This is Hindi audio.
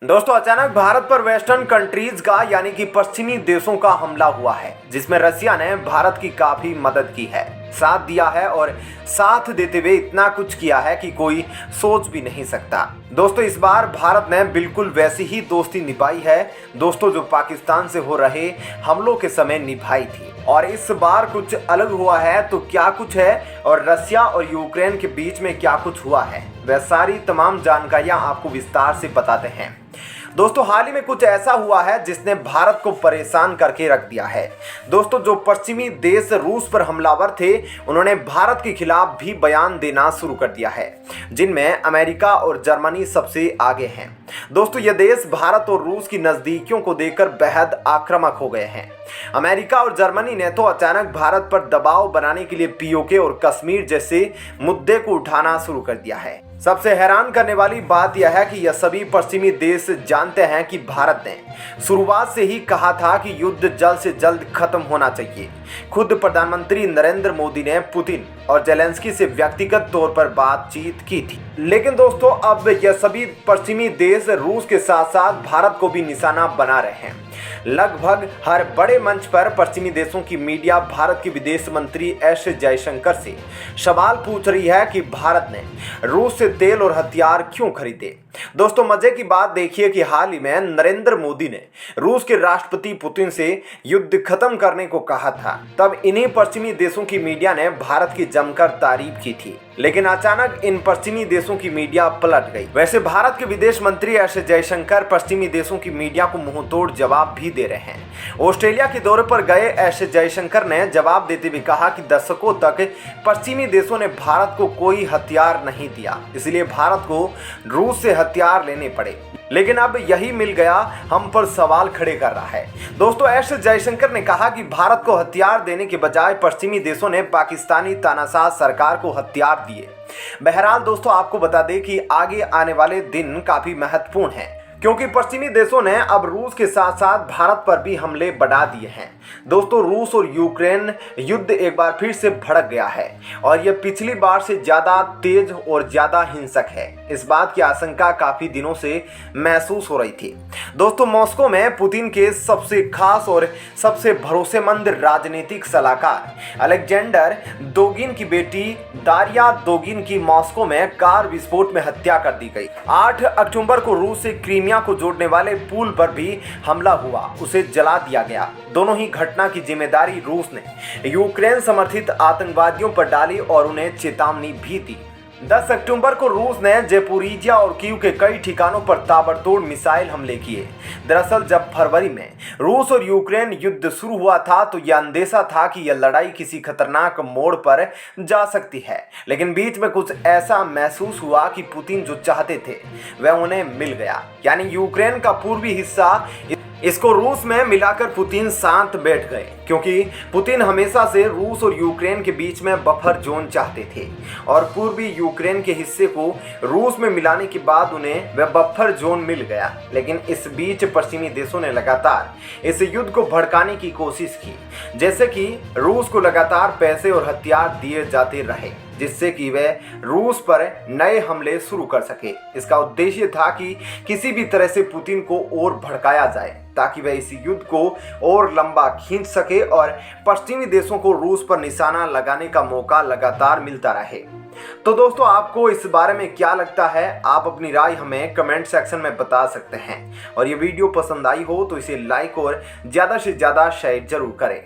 दोस्तों अचानक भारत पर वेस्टर्न कंट्रीज का यानी कि पश्चिमी देशों का हमला हुआ है, जिसमें रसिया ने भारत की काफी मदद की है, साथ दिया है और साथ देते हुए इतना कुछ किया है कि कोई सोच भी नहीं सकता। दोस्तों इस बार भारत ने बिल्कुल वैसी ही दोस्ती निभाई है दोस्तों जो पाकिस्तान से हो रहे हमलों के समय निभाई थी। और इस बार कुछ अलग हुआ है, तो क्या कुछ है और रसिया और यूक्रेन के बीच में क्या कुछ हुआ है, वह सारी तमाम जानकारियां आपको विस्तार से बताते हैं। दोस्तों हाल ही में कुछ ऐसा हुआ है जिसने भारत को परेशान करके रख दिया है। दोस्तों जो पश्चिमी देश रूस पर हमलावर थे, उन्होंने भारत के खिलाफ भी बयान देना शुरू कर दिया है, जिनमें अमेरिका और जर्मनी सबसे आगे हैं। दोस्तों ये देश भारत और रूस की नजदीकियों को देखकर बेहद आक्रामक हो गए हैं। अमेरिका और जर्मनी ने तो अचानक भारत पर दबाव बनाने के लिए पीओके और कश्मीर जैसे मुद्दे को उठाना शुरू कर दिया है। सबसे हैरान करने वाली बात यह है कि यह सभी पश्चिमी देश जानते हैं कि भारत ने शुरुआत से ही कहा था कि युद्ध जल्द से जल्द खत्म होना चाहिए। खुद प्रधानमंत्री नरेंद्र मोदी ने पुतिन और जेलेंस्की से व्यक्तिगत तौर पर बातचीत की थी। लेकिन दोस्तों अब यह सभी पश्चिमी देश रूस के साथ साथ भारत को भी निशाना बना रहे हैं। लगभग हर बड़े मंच पर पश्चिमी देशों की मीडिया भारत के विदेश मंत्री एस जयशंकर से सवाल पूछ रही है कि भारत ने रूस से तेल और हथियार क्यों खरीदे। दोस्तों मजे की बात देखिए कि हाल ही में नरेंद्र मोदी ने रूस के राष्ट्रपति पुतिन से युद्ध खत्म करने को कहा था। तब इन्हीं पश्चिमी देशों की मीडिया ने भारत की जमकर तारीफ की थी, लेकिन अचानक इन पश्चिमी देशों की मीडिया पलट गई। वैसे भारत के विदेश मंत्री एस जयशंकर पश्चिमी देशों की मीडिया को मुंहतोड़ जवाब भी दे रहे हैं। ऑस्ट्रेलिया के दौरे पर गए एस जयशंकर ने जवाब देते हुए कहा कि दशकों तक पश्चिमी देशों ने भारत को कोई हथियार नहीं दिया, इसलिए भारत को रूस से हथियार लेने पड़े, लेकिन अब यही मिल गया हम पर सवाल खड़े कर रहा है। दोस्तों एस जयशंकर ने कहा कि भारत को हथियार देने के बजाय पश्चिमी देशों ने पाकिस्तानी तानाशाह सरकार को हथियार दिए। बहरहाल दोस्तों आपको बता दें कि आगे आने वाले दिन काफी महत्वपूर्ण हैं, क्योंकि पश्चिमी देशों ने अब रूस के साथ साथ भारत पर भी हमले बढ़ा दिए हैं। दोस्तों रूस और यूक्रेन युद्ध एक बार फिर से भड़क गया है और यह पिछली बार से ज्यादा तेज और ज्यादा हिंसक है। इस बात की आशंका काफी दिनों से महसूस हो रही थी। दोस्तों मॉस्को में पुतिन के सबसे खास और सबसे भरोसेमंद राजनीतिक सलाहकार अलेक्जेंडर दोगिन की बेटी दारिया दोगिन की मॉस्को में कार विस्फोट में हत्या कर दी गई। 8 अक्टूबर को रूस से क्रीमिया को जोड़ने वाले पुल पर भी हमला हुआ, उसे जला दिया गया। दोनों ही घटना की जिम्मेदारी रूस ने यूक्रेन समर्थित आतंकवादियों पर डाली और उन्हें चेतावनी भी दी। 10 अक्टूबर को रूस ने जेपोरिजिया और कीव के कई ठिकानों पर ताबड़तोड़ मिसाइल हमले किए। दरअसल जब फरवरी में रूस और यूक्रेन युद्ध शुरू हुआ था तो यह अंदेशा था कि यह लड़ाई किसी खतरनाक मोड़ पर जा सकती है, लेकिन बीच में कुछ ऐसा महसूस हुआ कि पुतिन जो चाहते थे वह उन्हें मिल गया, यानी यूक्रेन का पूर्वी हिस्सा। इसको रूस में मिलाकर पुतिन शांत बैठ गए, क्योंकि पुतिन हमेशा से रूस और यूक्रेन के बीच में बफर जोन चाहते थे और पूर्वी यूक्रेन के हिस्से को रूस में मिलाने के बाद उन्हें वह बफर जोन मिल गया। लेकिन इस बीच पश्चिमी देशों ने लगातार इस युद्ध को भड़काने की कोशिश की, जैसे कि रूस को लगातार पैसे और हथियार दिए जाते रहे, जिससे कि वे रूस पर नए हमले शुरू कर सके। इसका उद्देश्य था कि किसी भी तरह से पुतिन को और भड़काया जाए, ताकि वह इस युद्ध को और लंबा खींच सके और पश्चिमी देशों को रूस पर निशाना लगाने का मौका लगातार मिलता रहे। तो दोस्तों आपको इस बारे में क्या लगता है, आप अपनी राय हमें कमेंट सेक्शन में बता सकते हैं। और ये वीडियो पसंद आई हो तो इसे लाइक और ज़्यादा से ज़्यादा शेयर जरूर करें।